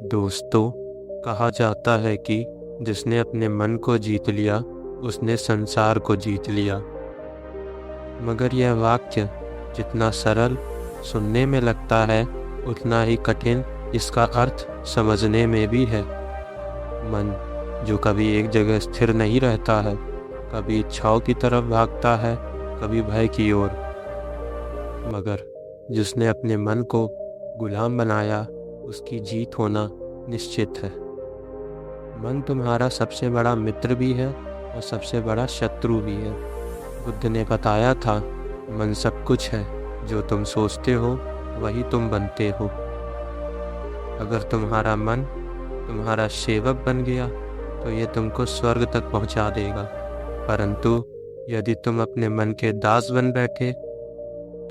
दोस्तों, कहा जाता है कि जिसने अपने मन को जीत लिया उसने संसार को जीत लिया। मगर यह वाक्य जितना सरल सुनने में लगता है उतना ही कठिन इसका अर्थ समझने में भी है। मन जो कभी एक जगह स्थिर नहीं रहता है, कभी इच्छाओं की तरफ भागता है, कभी भय की ओर। मगर जिसने अपने मन को गुलाम बनाया उसकी जीत होना निश्चित है। मन तुम्हारा सबसे बड़ा मित्र भी है और सबसे बड़ा शत्रु भी है। बुद्ध ने बताया था, मन सब कुछ है, जो तुम सोचते हो वही तुम बनते हो। अगर तुम्हारा मन तुम्हारा सेवक बन गया तो ये तुमको स्वर्ग तक पहुंचा देगा, परंतु यदि तुम अपने मन के दास बन बैठे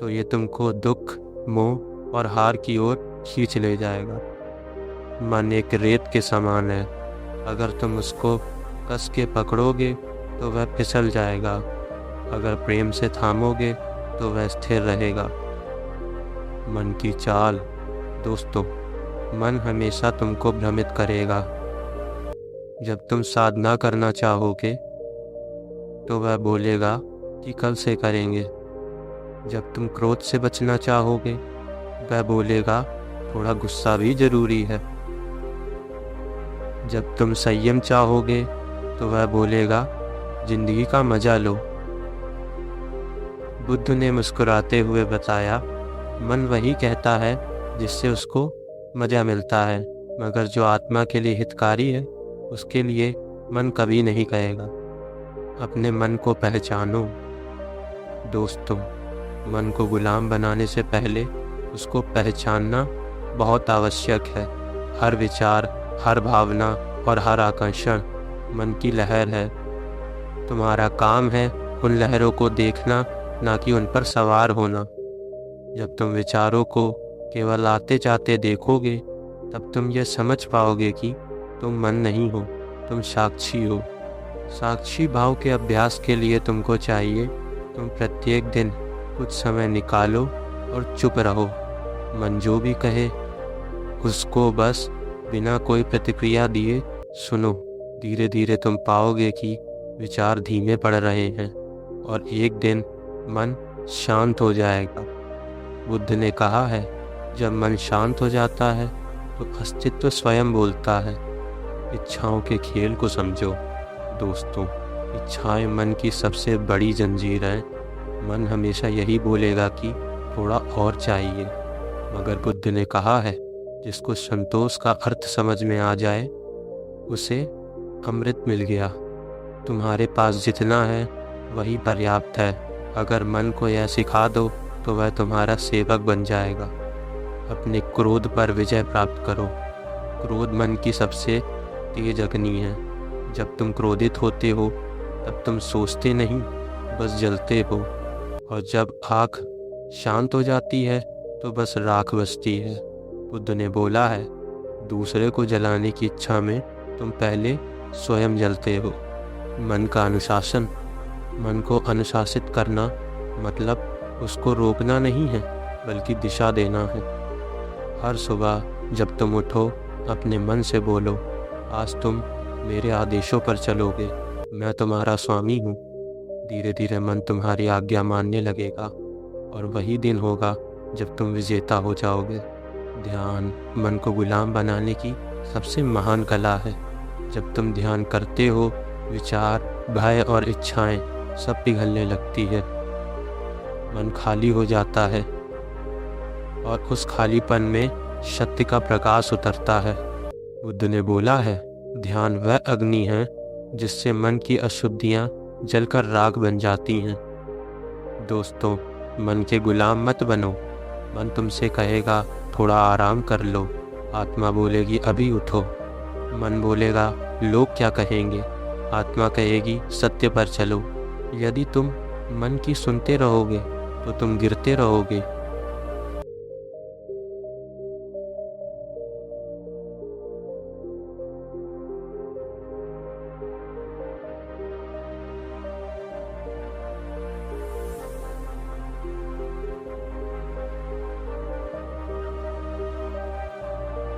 तो ये तुमको दुख, मोह और हार की ओर खींच ले जाएगा। मन एक रेत के समान है, अगर तुम उसको कस के पकड़ोगे तो वह फिसल जाएगा, अगर प्रेम से थामोगे तो वह स्थिर रहेगा। मन की चाल। दोस्तों, मन हमेशा तुमको भ्रमित करेगा। जब तुम साधना करना चाहोगे तो वह बोलेगा कि कल से करेंगे। जब तुम क्रोध से बचना चाहोगे वह बोलेगा थोड़ा गुस्सा भी जरूरी है। जब तुम संयम चाहोगे तो वह बोलेगा जिंदगी का मजा लो। बुद्ध ने मुस्कुराते हुए बताया, मन वही कहता है जिससे उसको मजा मिलता है, मगर जो आत्मा के लिए हितकारी है उसके लिए मन कभी नहीं कहेगा। अपने मन को पहचानो। दोस्तों, मन को गुलाम बनाने से पहले उसको पहचानना बहुत आवश्यक है। हर विचार, हर भावना और हर आकर्षण मन की लहर है। तुम्हारा काम है उन लहरों को देखना, ना कि उन पर सवार होना। जब तुम विचारों को केवल आते जाते देखोगे तब तुम यह समझ पाओगे कि तुम मन नहीं हो, तुम साक्षी हो। साक्षी भाव के अभ्यास के लिए तुमको चाहिए तुम प्रत्येक दिन कुछ समय निकालो और चुप रहो। मन जो भी कहे उसको बस बिना कोई प्रतिक्रिया दिए सुनो। धीरे धीरे तुम पाओगे कि विचार धीमे पड़ रहे हैं और एक दिन मन शांत हो जाएगा। बुद्ध ने कहा है, जब मन शांत हो जाता है तो अस्तित्व स्वयं बोलता है। इच्छाओं के खेल को समझो। दोस्तों, इच्छाएं मन की सबसे बड़ी जंजीर है। मन हमेशा यही बोलेगा कि थोड़ा और चाहिए, मगर बुद्ध ने कहा है, जिसको संतोष का अर्थ समझ में आ जाए उसे अमृत मिल गया। तुम्हारे पास जितना है वही पर्याप्त है। अगर मन को यह सिखा दो तो वह तुम्हारा सेवक बन जाएगा। अपने क्रोध पर विजय प्राप्त करो। क्रोध मन की सबसे तेज अग्नि है। जब तुम क्रोधित होते हो तब तुम सोचते नहीं, बस जलते हो, और जब आग शांत हो जाती है तो बस राख बचती है। बुद्ध ने बोला है, दूसरे को जलाने की इच्छा में तुम पहले स्वयं जलते हो। मन का अनुशासन। मन को अनुशासित करना मतलब उसको रोकना नहीं है, बल्कि दिशा देना है। हर सुबह जब तुम उठो अपने मन से बोलो, आज तुम मेरे आदेशों पर चलोगे, मैं तुम्हारा स्वामी हूँ। धीरे धीरे मन तुम्हारी आज्ञा मानने लगेगा और वही दिन होगा जब तुम विजेता हो जाओगे। ध्यान मन को गुलाम बनाने की सबसे महान कला है। जब तुम ध्यान करते हो, विचार, भय और इच्छाएं सब पिघलने लगती है। मन खाली हो जाता है और उस खालीपन में शक्ति का प्रकाश उतरता है। बुद्ध ने बोला है, ध्यान वह अग्नि है जिससे मन की अशुद्धियां जलकर राख बन जाती हैं। दोस्तों, मन के गुलाम मत बनो। मन तुमसे कहेगा थोड़ा आराम कर लो, आत्मा बोलेगी अभी उठो। मन बोलेगा लोग क्या कहेंगे, आत्मा कहेगी सत्य पर चलो। यदि तुम मन की सुनते रहोगे तो तुम गिरते रहोगे